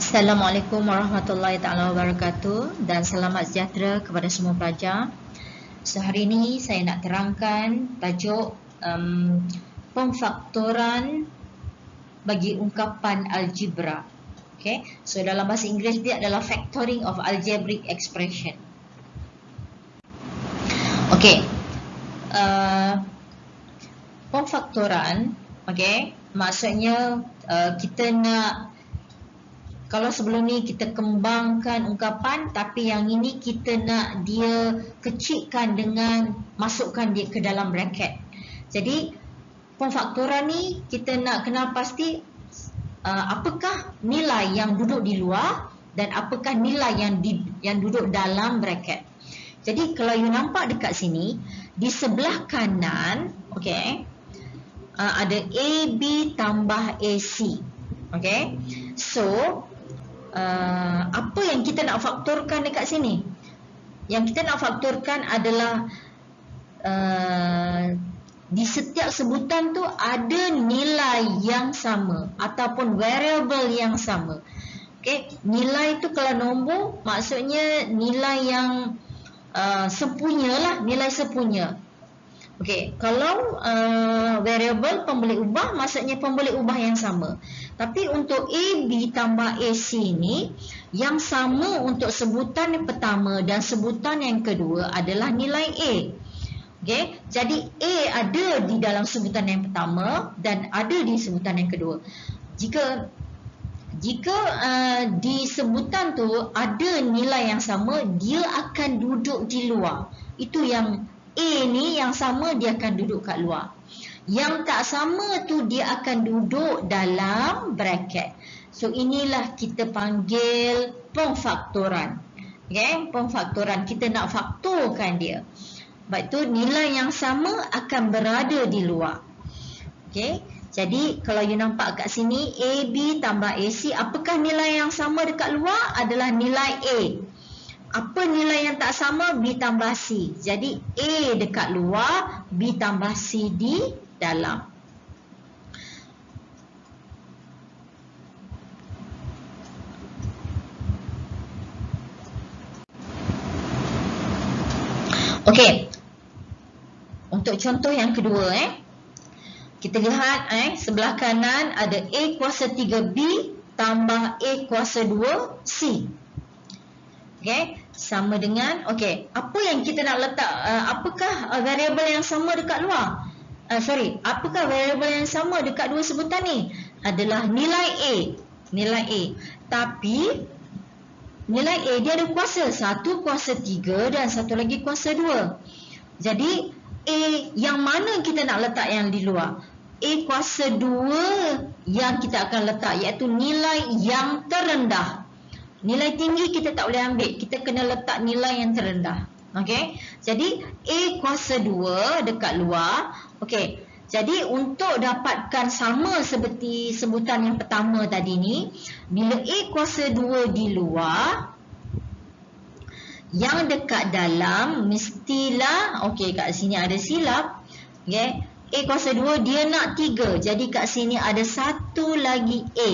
Assalamualaikum warahmatullahi taala wabarakatuh dan selamat sejahtera kepada semua pelajar. So hari ini saya nak terangkan tajuk pemfaktoran bagi ungkapan algebra. Okay, so dalam bahasa Inggeris dia adalah factoring of algebraic expression. Okay, pemfaktoran, okay, maksudnya kita nak, kalau sebelum ni kita kembangkan ungkapan, tapi yang ini kita nak dia kecilkan dengan masukkan dia ke dalam bracket. Jadi pemfaktoran ni kita nak kenal pasti apakah nilai yang duduk di luar dan apakah nilai yang duduk dalam bracket. Jadi kalau you nampak dekat sini, di sebelah kanan, okay, ada AB tambah AC. Okay, so apa yang kita nak faktorkan dekat sini? Yang kita nak faktorkan adalah di setiap sebutan tu ada nilai yang sama ataupun variable yang sama. Okay, nilai tu kalau nombor maksudnya nilai yang sepunya lah, nilai sepunya. Okay, kalau variable pemboleh ubah maksudnya pemboleh ubah yang sama. Tapi untuk AB tambah AC ni, yang sama untuk sebutan yang pertama dan sebutan yang kedua adalah nilai A. Okay, jadi A ada di dalam sebutan yang pertama dan ada di sebutan yang kedua. Jika di sebutan tu ada nilai yang sama, dia akan duduk di luar. Itu yang A ni yang sama dia akan duduk kat luar. Yang tak sama tu dia akan duduk dalam bracket. So inilah kita panggil pemfaktoran. Okay, pemfaktoran, kita nak faktorkan dia. Sebab tu nilai yang sama akan berada di luar. Okay, jadi kalau you nampak kat sini AB tambah AC, apakah nilai yang sama dekat luar? Adalah nilai A. Apa nilai yang tak sama? B tambah C. Jadi A dekat luar, B tambah C di dalam. Okey. Untuk contoh yang kedua, kita lihat sebelah kanan ada A kuasa 3B tambah A kuasa 2C. Okey, sama dengan, okey, apa yang kita nak letak, apakah variable yang sama dekat luar? Apakah variable yang sama dekat dua sebutan ni? Adalah nilai A. Nilai A. Tapi nilai A dia ada kuasa, satu kuasa 3 dan satu lagi kuasa 2. Jadi A yang mana kita nak letak yang di luar? A kuasa 2 yang kita akan letak, iaitu nilai yang terendah. Nilai tinggi kita tak boleh ambil, kita kena letak nilai yang terendah. Okey, jadi A kuasa 2 dekat luar. Okey, jadi untuk dapatkan sama seperti sebutan yang pertama tadi ni, bila A kuasa 2 di luar, yang dekat dalam mestilah, okey, kat sini ada silap. Okey, A kuasa 2 dia nak 3, jadi kat sini ada satu lagi A.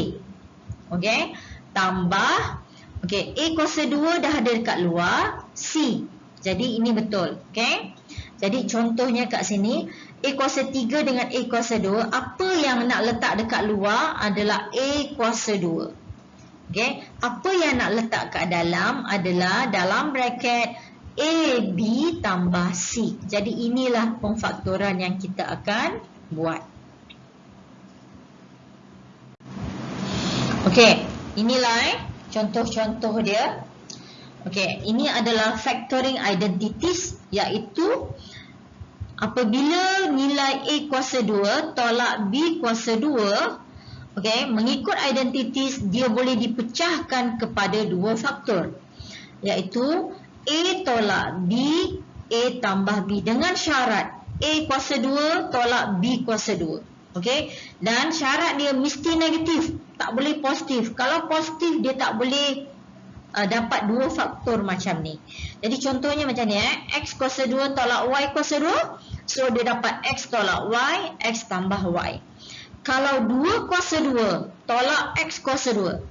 Okey, tambah, okey, A kuasa 2 dah ada dekat luar, C. Jadi ini betul, okey. Jadi contohnya kat sini, A kuasa 3 dengan A kuasa 2, apa yang nak letak dekat luar adalah A kuasa 2. Okey, apa yang nak letak kat dalam adalah dalam bracket AB tambah C. Jadi inilah pemfaktoran yang kita akan buat. Okey, inilah contoh-contoh dia. Okey, ini adalah factoring identities, iaitu apabila nilai A kuasa 2 tolak B kuasa 2, okey, mengikut identities dia boleh dipecahkan kepada dua faktor, iaitu A tolak B, A tambah B, dengan syarat A kuasa 2 tolak B kuasa 2. Okey, dan syarat dia mesti negatif, tak boleh positif. Kalau positif dia tak boleh dapat dua faktor macam ni. Jadi contohnya macam ni, X kuasa 2 tolak Y kuasa 2. So dia dapat X tolak Y, X tambah Y. Kalau 2 kuasa 2 tolak X kuasa 2,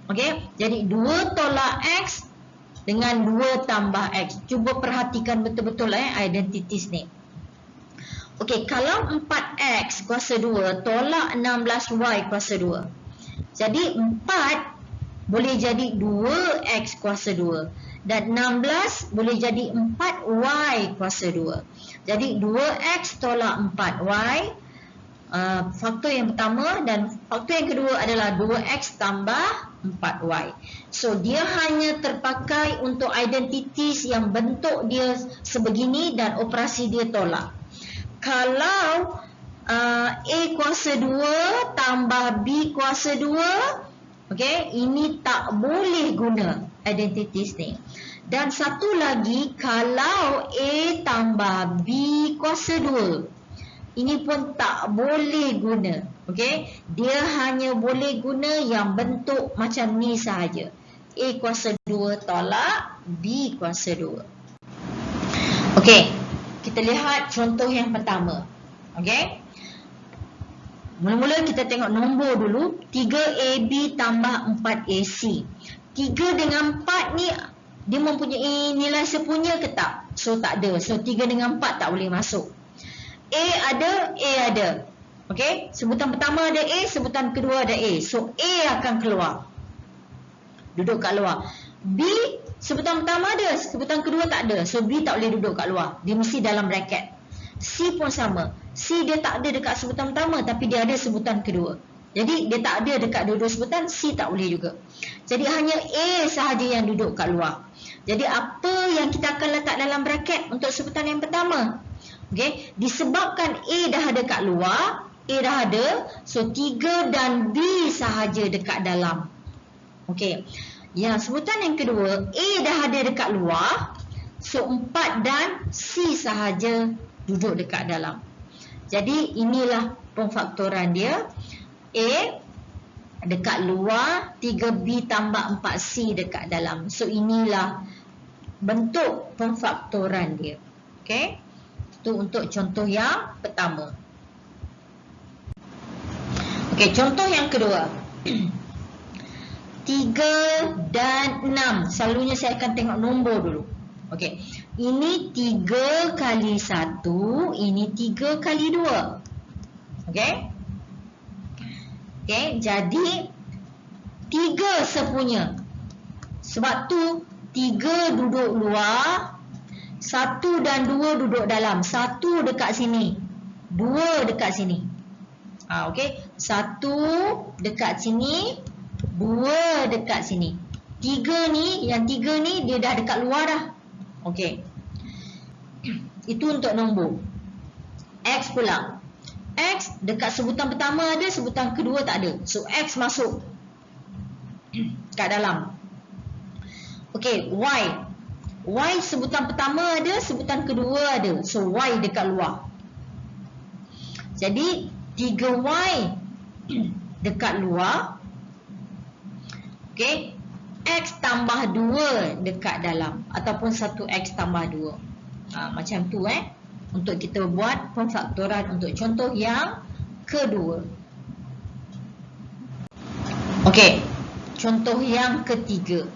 Okey, jadi 2 tolak X dengan 2 tambah X. Cuba perhatikan betul-betul identities ni. Okey, kalau 4X kuasa 2 tolak 16Y kuasa 2. Jadi 4 boleh jadi 2X kuasa 2. Dan 16 boleh jadi 4Y kuasa 2. Jadi 2X tolak 4Y. Faktor yang pertama, dan faktor yang kedua adalah 2X tambah 4Y. So dia hanya terpakai untuk identities yang bentuk dia sebegini dan operasi dia tolak. Kalau A kuasa 2 tambah B kuasa 2, okey, ini tak boleh guna identities ni. Dan satu lagi, kalau A tambah B kuasa 2, ini pun tak boleh guna. Okey, dia hanya boleh guna yang bentuk macam ni sahaja. A kuasa 2 tolak B kuasa 2. Okey, kita lihat contoh yang pertama. Okey, mula-mula kita tengok nombor dulu. 3AB tambah 4AC. 3 dengan 4 ni dia mempunyai nilai sepunya ke tak? So tak ada. So 3 dengan 4 tak boleh masuk. A ada. Okey, sebutan pertama ada A, sebutan kedua ada A. So A akan keluar, duduk kat luar. B, sebutan pertama ada, sebutan kedua tak ada. So B tak boleh duduk kat luar, dia mesti dalam bracket. C pun sama. C dia tak ada dekat sebutan pertama, tapi dia ada sebutan kedua. Jadi dia tak ada dekat dua-dua sebutan, C tak boleh juga. Jadi hanya A sahaja yang duduk kat luar. Jadi apa yang kita akan letak dalam bracket untuk sebutan yang pertama? Okey, disebabkan A dah ada kat luar, A dah ada, so 3 dan B sahaja dekat dalam. Okey, yang sebutan yang kedua, A dah ada dekat luar, so 4 dan C sahaja duduk dekat dalam. Jadi inilah pemfaktoran dia. A dekat luar, 3B tambah 4C dekat dalam. So inilah bentuk pemfaktoran dia. Okey, itu untuk contoh yang pertama. Okey, contoh yang kedua. 3 dan 6. Selalunya saya akan tengok nombor dulu. Okey, ini 3 kali 1, ini 3 kali 2. Okey. Okey, jadi 3 sepunya. Sebab tu 3 duduk luar, 1 dan 2 duduk dalam. 1 dekat sini, 2 dekat sini. Okey, 1 dekat sini, 2 dekat sini. 3 ni, yang 3 ni dia dah dekat luar dah. Okey, itu untuk nombor. X pula. X dekat sebutan pertama ada, sebutan kedua tak ada. So X masuk kat dalam. Okey, Y. Y sebutan pertama ada, sebutan kedua ada. So Y dekat luar. Jadi 3Y dekat luar. Okey, X tambah 2 dekat dalam, ataupun 1X tambah 2. Macam tu untuk kita buat pemfaktoran untuk contoh yang kedua. Okey, contoh yang ketiga.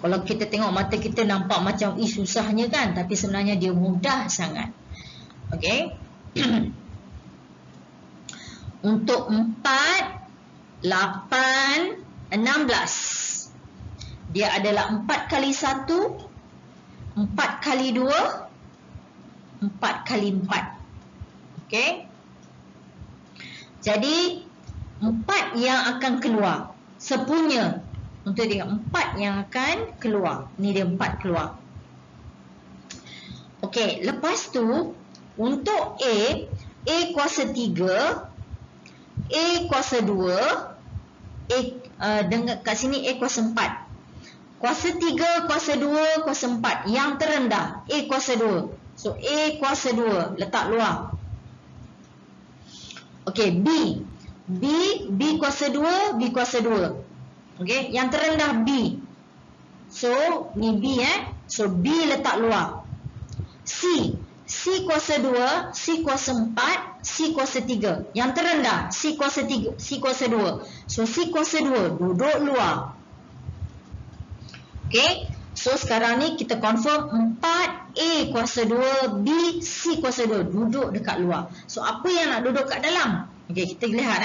Kalau kita tengok mata kita nampak macam susahnya kan, tapi sebenarnya dia mudah sangat. Okey. Untuk 4, 8, 16. Dia adalah 4 kali 1, 4 kali 2, 4 kali 4. Okey. Jadi 4 yang akan keluar sepunya. Untuk tengok 4 yang akan keluar. Ni dia 4 keluar. Okey, lepas tu untuk A kuasa 3, A kuasa 2, dengan kat sini A kuasa 4. Kuasa 3, kuasa 2, kuasa 4. Yang terendah A kuasa 2. So A kuasa 2 letak luar. Okey, B kuasa 2, B kuasa 2. Okey, yang terendah B. So ni B So B letak luar. C C kuasa 2, C kuasa 4, C kuasa 3. Yang terendah C kuasa 3, C kuasa 2. So C kuasa 2 duduk luar. Okey. So sekarang ni kita confirm 4 A kuasa 2, B, C kuasa 2 duduk dekat luar. So apa yang nak duduk kat dalam? Okey, kita lihat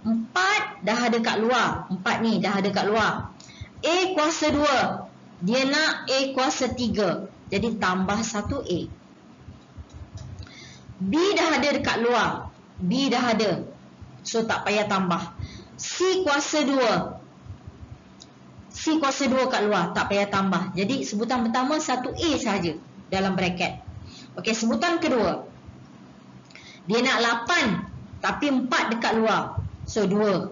4 dah ada kat luar. 4 ni dah ada kat luar. A kuasa 2, dia nak A kuasa 3. Jadi tambah 1 A. B dah ada dekat luar. B dah ada. So tak payah tambah. C kuasa 2. C kuasa 2 kat luar, tak payah tambah. Jadi sebutan pertama 1A saja dalam bracket. Okey, sebutan kedua. Dia nak 8 tapi 4 dekat luar. So 2.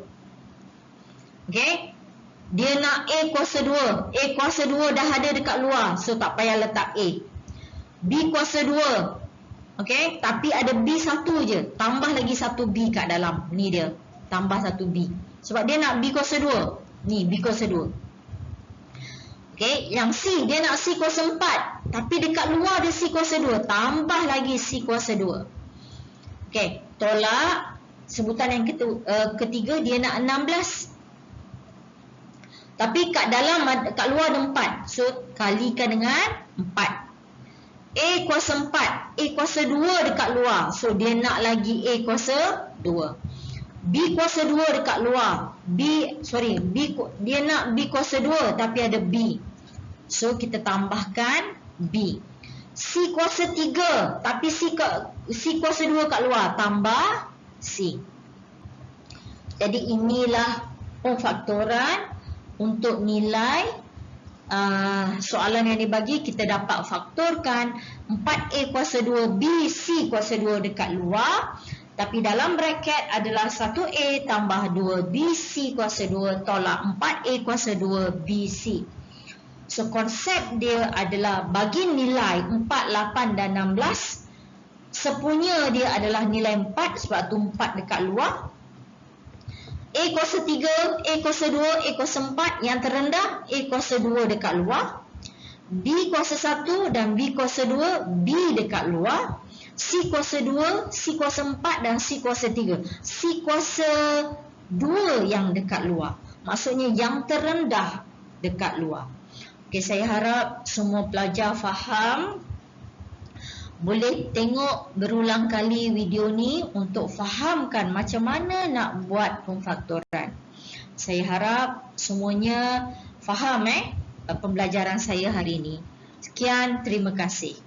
Okey. Dia nak A kuasa 2. A kuasa 2 dah ada dekat luar. So tak payah letak A. B kuasa 2. Okey, tapi ada B satu je. Tambah lagi 1 B kat dalam. Ni dia. Tambah 1 B. Sebab dia nak B kuasa 2. Ni B kuasa 2. Okey, yang C dia nak C kuasa 4. Tapi dekat luar dia C kuasa 2. Tambah lagi C kuasa 2. Okey, tolak. Sebutan yang ketiga dia nak 16. Tapi kat dalam, kat luar ada 4. So kalikan dengan 4. A kuasa 4. A kuasa 2 dekat luar. So dia nak lagi A kuasa 2. B kuasa 2 dekat luar. Dia nak B kuasa 2 tapi ada B. So kita tambahkan B. C kuasa 3 tapi C kuasa 2 kat luar. Tambah C. Jadi inilah pemfaktoran untuk nilai soalan yang dibagi. Kita dapat faktorkan 4A kuasa 2 B C kuasa 2 dekat luar. Tapi dalam bracket adalah 1A tambah 2B C kuasa 2 tolak 4A kuasa 2 B C. So konsep dia adalah bagi nilai 4, 8 dan 16. Sepunya dia adalah nilai 4 sebab tu 4 dekat luar. A kuasa 3, A kuasa 2, A kuasa 4. Yang terendah A kuasa 2 dekat luar. B kuasa 1 dan B kuasa 2, B dekat luar. C kuasa 2, C kuasa 4 dan C kuasa 3. C kuasa 2 yang dekat luar. Maksudnya yang terendah dekat luar. Okey, saya harap semua pelajar faham. Boleh tengok berulang kali video ni untuk fahamkan macam mana nak buat pemfaktoran. Saya harap semuanya faham pembelajaran saya hari ini. Sekian, terima kasih.